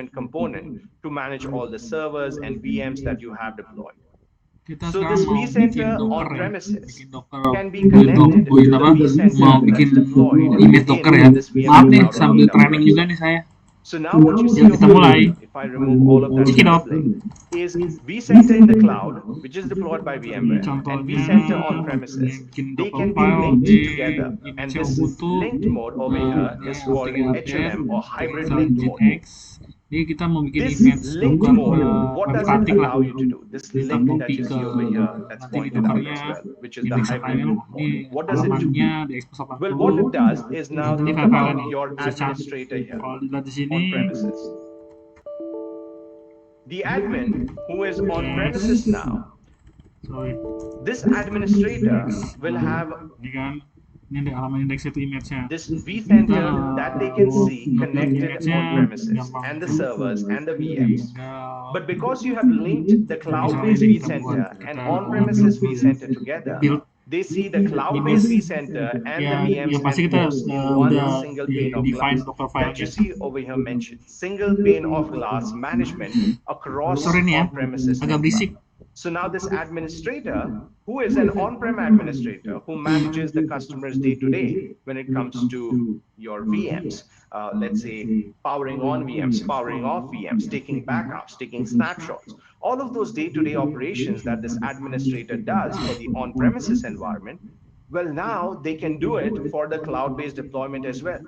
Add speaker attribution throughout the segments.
Speaker 1: component to manage all the servers and VMs that you have deployed.
Speaker 2: Kita
Speaker 1: So
Speaker 2: sekarang
Speaker 1: this
Speaker 2: mau bikin
Speaker 1: vCenter
Speaker 2: Docker
Speaker 1: on
Speaker 2: ya,
Speaker 1: premises
Speaker 2: bikin Docker,
Speaker 1: can be
Speaker 2: build
Speaker 1: connected to the
Speaker 2: apa? Mau
Speaker 1: vCenter
Speaker 2: bikin
Speaker 1: that's deployed
Speaker 2: image Docker ya.
Speaker 1: in this
Speaker 2: Maaf
Speaker 1: VMware
Speaker 2: nih,
Speaker 1: Cloud on
Speaker 2: sambil training
Speaker 1: AWS.
Speaker 2: juga nih saya.
Speaker 1: So now what you see
Speaker 2: Yuk
Speaker 1: over
Speaker 2: kita
Speaker 1: here,
Speaker 2: mulai.
Speaker 1: if I remove all of that
Speaker 2: Check it out.
Speaker 1: scribbling, is vCenter in the cloud, which is deployed by
Speaker 2: Ini
Speaker 1: VMware, and
Speaker 2: contohnya
Speaker 1: vCenter on
Speaker 2: ini
Speaker 1: premises.
Speaker 2: bikin
Speaker 1: They
Speaker 2: Docker
Speaker 1: can be
Speaker 2: file
Speaker 1: linked
Speaker 2: di
Speaker 1: together, and
Speaker 2: image
Speaker 1: this
Speaker 2: Ubuntu.
Speaker 1: linked mode over here
Speaker 2: Ini
Speaker 1: is called
Speaker 2: update,
Speaker 1: HLM or
Speaker 2: kita
Speaker 1: hybrid
Speaker 2: install
Speaker 1: linked
Speaker 2: Nginx.
Speaker 1: mode.
Speaker 2: Jadi kita mau bikin
Speaker 1: This
Speaker 2: image
Speaker 1: linked
Speaker 2: Docker
Speaker 1: mode, what does it
Speaker 2: static lah.
Speaker 1: allow you to do? This
Speaker 2: Kita
Speaker 1: link that
Speaker 2: copy
Speaker 1: you
Speaker 2: ke
Speaker 1: see over here that's
Speaker 2: nanti di
Speaker 1: pointed out
Speaker 2: Dockernya
Speaker 1: as well, which is the
Speaker 2: index
Speaker 1: hybrid
Speaker 2: file.
Speaker 1: link
Speaker 2: Ini
Speaker 1: mode. What does it do?
Speaker 2: alamatnya di expose
Speaker 1: Well, what
Speaker 2: 80.
Speaker 1: it does is
Speaker 2: Nah,
Speaker 1: now
Speaker 2: tadi
Speaker 1: think
Speaker 2: file-file
Speaker 1: about
Speaker 2: nih
Speaker 1: your
Speaker 2: bisa cari.
Speaker 1: administrator here
Speaker 2: Kalau dilihat di sini
Speaker 1: on premises. The admin who is on premises now,
Speaker 2: sorry,
Speaker 1: this administrator will have
Speaker 2: ini kan ini ada halaman indeks itu image-nya.
Speaker 1: this vCenter that they can see connected
Speaker 2: Image-nya
Speaker 1: on premises
Speaker 2: gampang.
Speaker 1: and the servers and the VMs.
Speaker 2: Tinggal
Speaker 1: But because you have linked the cloud-based
Speaker 2: misalnya kita buat
Speaker 1: vCenter and
Speaker 2: kita
Speaker 1: on-premises
Speaker 2: build
Speaker 1: vCenter together,
Speaker 2: build
Speaker 1: they see the cloud-based vCenter and the
Speaker 2: ya
Speaker 1: VMs
Speaker 2: pasti
Speaker 1: and
Speaker 2: kita
Speaker 1: hosts in one
Speaker 2: udah
Speaker 1: single pane of
Speaker 2: define
Speaker 1: glass
Speaker 2: Docker file
Speaker 1: that you
Speaker 2: ya.
Speaker 1: see over here mentioned. Single pane of glass management across
Speaker 2: Sorry nih ya,
Speaker 1: on-premises
Speaker 2: agak
Speaker 1: and
Speaker 2: berisik.
Speaker 1: cloud. So now this administrator, who is an on-prem administrator, who manages the customer's day-to-day when it comes to your VMs, let's say powering on VMs, powering off VMs, taking backups, taking snapshots, all of those day-to-day operations that this administrator does for the on-premises environment, well, now they can do it for the cloud-based deployment as well.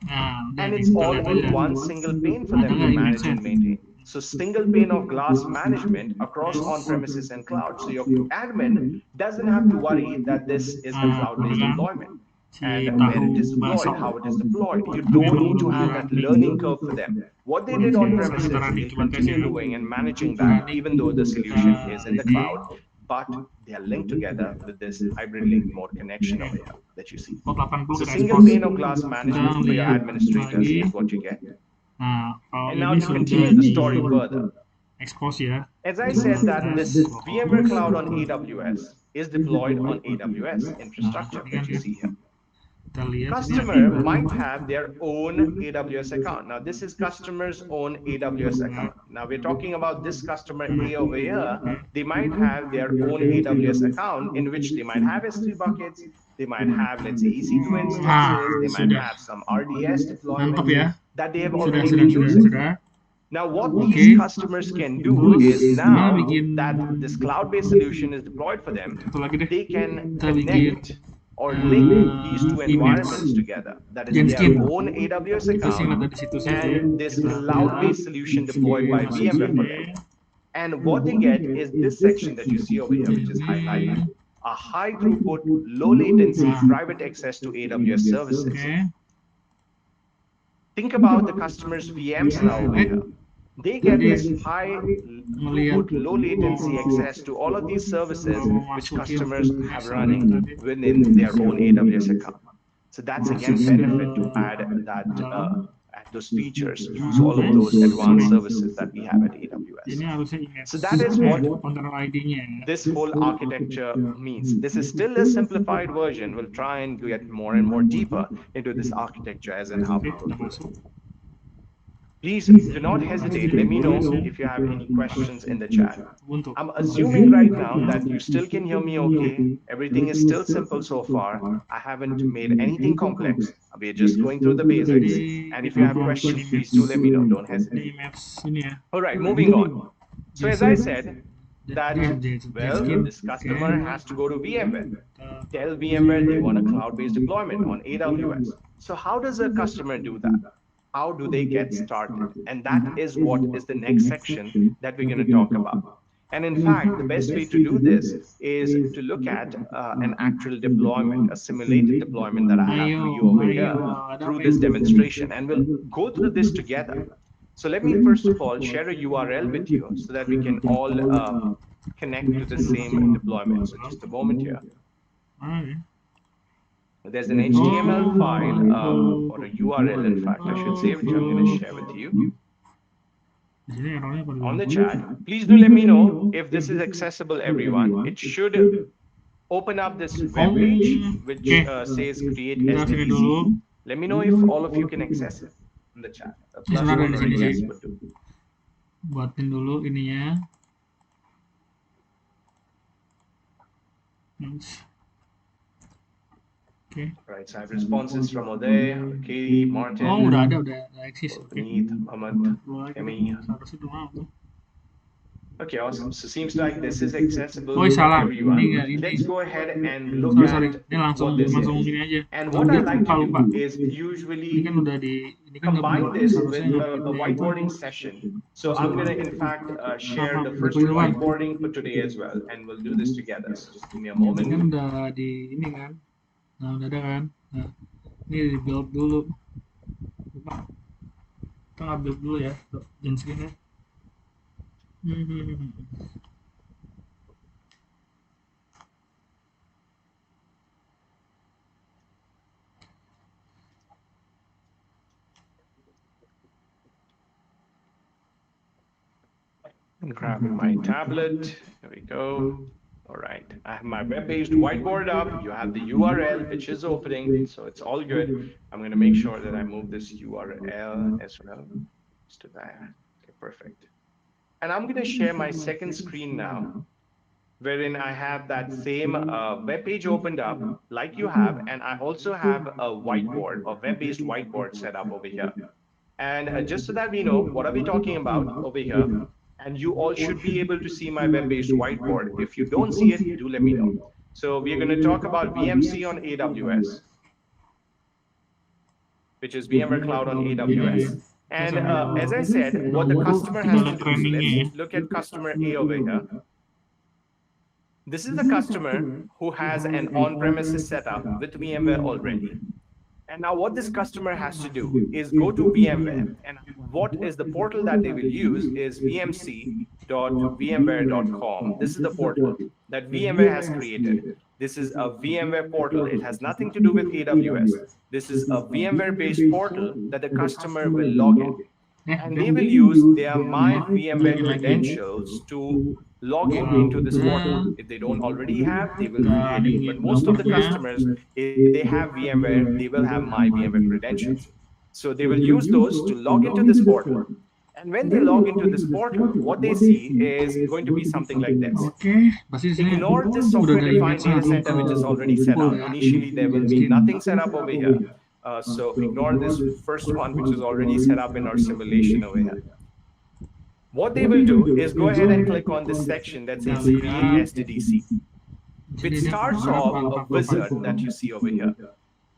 Speaker 2: Nah,
Speaker 1: And
Speaker 2: nih
Speaker 1: it's
Speaker 2: kita
Speaker 1: all
Speaker 2: lihat
Speaker 1: in
Speaker 2: aja.
Speaker 1: one single pane for
Speaker 2: Ada
Speaker 1: them to
Speaker 2: nggak
Speaker 1: manage
Speaker 2: image-nya?
Speaker 1: and maintain. So single pane of glass management across on-premises and cloud. So your admin doesn't have to worry that this is the cloud-based
Speaker 2: Kan
Speaker 1: deployment
Speaker 2: si
Speaker 1: and where it is
Speaker 2: tahu
Speaker 1: deployed,
Speaker 2: bahasa
Speaker 1: how it is deployed. You don't need to have that learning curve for them. What they did on premises, they'll continue doing and managing that, even though the solution is in the cloud, but they are linked together with this hybrid link mode connection over here that you see.
Speaker 2: Port 80
Speaker 1: So
Speaker 2: kita
Speaker 1: single
Speaker 2: expose.
Speaker 1: pane of glass management for your
Speaker 2: lihat
Speaker 1: administrators
Speaker 2: lagi.
Speaker 1: is what you get.
Speaker 2: Nah, kalau
Speaker 1: And now
Speaker 2: ini
Speaker 1: to
Speaker 2: sudah
Speaker 1: continue the
Speaker 2: di
Speaker 1: story further,
Speaker 2: expose ya.
Speaker 1: as I said that this VMware Cloud on AWS is deployed on AWS infrastructure that you see here.
Speaker 2: Kita lihat
Speaker 1: Customer might have their own AWS account. Now, this is customer's own AWS account. Now, we're talking about this customer A over here. They might have their own AWS account in which they might have S3 buckets. They might have, let's say, EC2 instances. They might have some RDS
Speaker 2: mantap
Speaker 1: deployments
Speaker 2: ya.
Speaker 1: that they have
Speaker 2: Sudah,
Speaker 1: already
Speaker 2: sudah,
Speaker 1: been
Speaker 2: sudah,
Speaker 1: using.
Speaker 2: sudah.
Speaker 1: Now, what
Speaker 2: Okay.
Speaker 1: these customers can do
Speaker 2: Terus,
Speaker 1: is
Speaker 2: dia
Speaker 1: now
Speaker 2: bikin
Speaker 1: that this cloud-based solution is deployed for them,
Speaker 2: satu lagi deh.
Speaker 1: they can
Speaker 2: Kita bikin
Speaker 1: connect or link these two
Speaker 2: image
Speaker 1: environments together. That is
Speaker 2: Genskin.
Speaker 1: their own AWS
Speaker 2: Kita sing
Speaker 1: account
Speaker 2: ada di situ situ.
Speaker 1: and this
Speaker 2: Kita
Speaker 1: cloud-based solution deployed by VMware for them. And what they get is this section that you see over here, which is highlighted. A high throughput, low latency private access to AWS services.
Speaker 2: Oke.
Speaker 1: Think about the customer's VMs now over here. They get this high throughput, low latency access to all of these services which customers have running within their own AWS account. So that's again benefit to add that add those features, use all of those advanced services that we have at
Speaker 2: Ini
Speaker 1: AWS.
Speaker 2: harusnya image.
Speaker 1: So that is what
Speaker 2: container ID-nya.
Speaker 1: this whole architecture means. This is still a simplified version. We'll try and get more and more deeper into this architecture as and how we go
Speaker 2: Udah
Speaker 1: through it.
Speaker 2: masuk.
Speaker 1: Please do not hesitate. Let me know if you have any questions in the chat.
Speaker 2: Ubuntu.
Speaker 1: I'm assuming right now that you still can hear me okay. Everything is still simple so far. I haven't made anything complex. We're just going through the basics. And if you have questions, please do let me know. Don't
Speaker 2: Ini
Speaker 1: hesitate.
Speaker 2: image ini ya.
Speaker 1: All right, moving on. So as I said, that, well, this customer has to go to VMware. Tell VMware they want a cloud-based deployment on AWS. So how does a customer do that? How do they get started? And that is what is the next section that we're going to talk about. And in fact, the best way to do this is to look at an actual deployment, a simulated deployment that I have for you over here through this demonstration. And we'll go through this together. So let me first of all share a URL with you so that we can all connect to the same deployment. So just a moment here. There's an HTML file or a URL, in fact, I should say, which I'm going to share with you on the chat. Please do let me know if this is accessible, everyone. It should open up this web page, which says create SDDC. Let me know if all of you can access it. in the chat. A
Speaker 2: Ini
Speaker 1: plus
Speaker 2: sebenarnya
Speaker 1: one
Speaker 2: di
Speaker 1: or a
Speaker 2: sini
Speaker 1: yes
Speaker 2: sih.
Speaker 1: would do.
Speaker 2: Buatin dulu ininya. Oke.
Speaker 1: Right, so I have responses from Uday, Katie,
Speaker 2: Oh,
Speaker 1: Martin,
Speaker 2: udah eksis. Oke.
Speaker 1: Puneet, Ahmad, Emi.
Speaker 2: Seharusnya tuh mau tuh.
Speaker 1: Okay, awesome. So seems like this is accessible
Speaker 2: Oh,
Speaker 1: to
Speaker 2: salah. Ini
Speaker 1: everyone.
Speaker 2: enggak ini.
Speaker 1: Let's go ahead and look
Speaker 2: Sorry.
Speaker 1: at
Speaker 2: Ini langsung
Speaker 1: what this
Speaker 2: langsung
Speaker 1: is.
Speaker 2: gini aja.
Speaker 1: And
Speaker 2: Kalau
Speaker 1: what I
Speaker 2: dia
Speaker 1: like to
Speaker 2: lupa.
Speaker 1: do is
Speaker 2: Ini
Speaker 1: usually
Speaker 2: kan udah di ini kan
Speaker 1: combine this with
Speaker 2: harusnya
Speaker 1: a whiteboarding session. So I'm going to, in fact, share the first whiteboarding for today as well, and we'll do this together. So just give me a
Speaker 2: Ini kan
Speaker 1: moment.
Speaker 2: udah di ini kan. Nah, udah ada kan. Nah, ini di build dulu. Lupa. Kita nggak build dulu ya. Jangan screen-nya.
Speaker 1: I'm grabbing my tablet. There we go. All right. I have my web-based whiteboard up. You have the URL, which is opening. So it's all good. I'm going to make sure that I move this URL as well. Just to that. Okay, perfect. And I'm going to share my second screen now, wherein I have that same web page opened up like you have. And I also have a whiteboard, a web-based whiteboard set up over here. And just so that we know, what are we talking about over here? And you all should be able to see my web-based whiteboard. If you don't see it, do let me know. So we're going to talk about VMC on AWS, which is VMware Cloud on AWS. And as I said, what the customer has to do, so let's look at customer A over here. This is the customer who has an on-premises setup with VMware already. And now what this customer has to do is go to VMware, and what is the portal that they will use is vmc.vmware.com. This is the portal that VMware has created. This is a VMware portal. It has nothing to do with AWS. This is a VMware-based portal that the customer will log in. And they will use their My VMware credentials to log into this portal. If they don't already have, they will create it. But most of the customers, if they have VMware, they will have My VMware credentials. So they will use those to log into this portal. And when they log into this portal, what they see is going to be something like this. Ignore this software-defined data center, which is already set up. Initially, there will be nothing set up over here. So ignore this first one, which is already set up in our simulation over here. What they will do is go ahead and click on this section that says Create SDDC, which starts off a wizard that you see over here.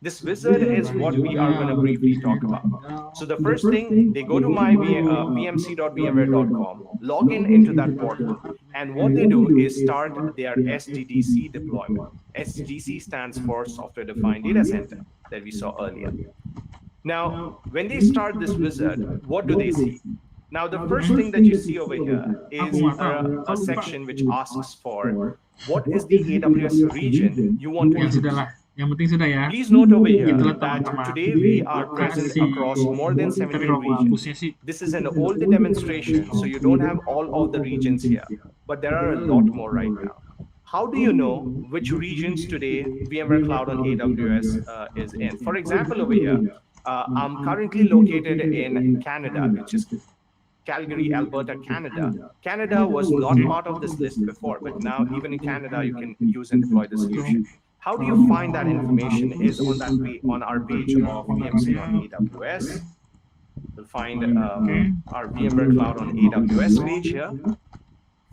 Speaker 1: This wizard is what we are going to briefly talk about. So the first thing, they go to my vmc.vmware.com, log in into that portal, and what they do is start their SDDC deployment. SDDC stands for Software Defined Data Center that we saw earlier. Now, when they start this wizard, what do they see? Now, the first thing that you see over here is a section which asks for what is the AWS region you want to use. Please note over here that today we are present across more than 17 regions. This is an older demonstration, so you don't have all of the regions here, but there are a lot more right now. How do you know which regions today VMware Cloud on AWS is in? For example, over here, I'm currently located in Canada, which is Calgary, Alberta, Canada. Canada was not part of this list before, but now even in Canada, you can use and deploy the solution. How do you find that information is on that on our page of VMC on AWS. You'll find our VMware Cloud on AWS page here.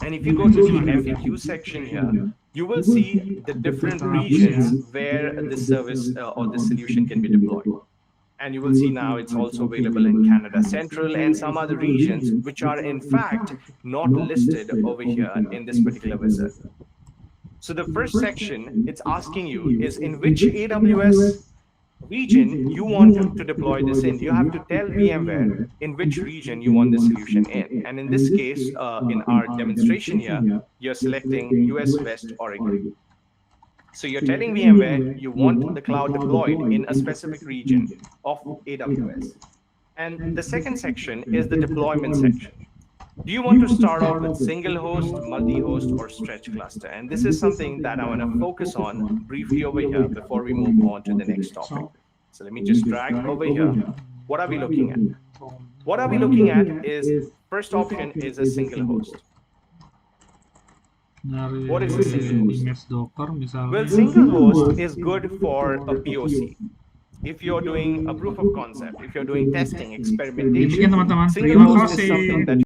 Speaker 1: And if you go to the FAQ section here, you will see the different regions where the service or the solution can be deployed. And you will see now it's also available in Canada Central and some other regions, which are in fact not listed over here in this particular wizard. So the first section it's asking you is in which AWS region you want to deploy this in. You have to tell VMware in which region you want the solution in. And in this case, in our demonstration here, you're selecting US West Oregon. So you're telling VMware you want the cloud deployed in a specific region of AWS. And the second section is the deployment section. Do you want to start off with single host, multi-host, or stretch cluster? And this is something that I want to focus on briefly over here before we move on to the next topic. So let me just drag over here. What are we looking at? What are we looking at is first option is a single host.
Speaker 2: Nyari
Speaker 1: What is a single host?
Speaker 2: image Docker
Speaker 1: Well,
Speaker 2: misalnya.
Speaker 1: single host is good for a POC. If you're doing a proof of concept, if you're doing testing,
Speaker 2: Dibikin
Speaker 1: experimentation,
Speaker 2: teman-teman.
Speaker 1: single
Speaker 2: Terima
Speaker 1: host is
Speaker 2: kasih.
Speaker 1: something that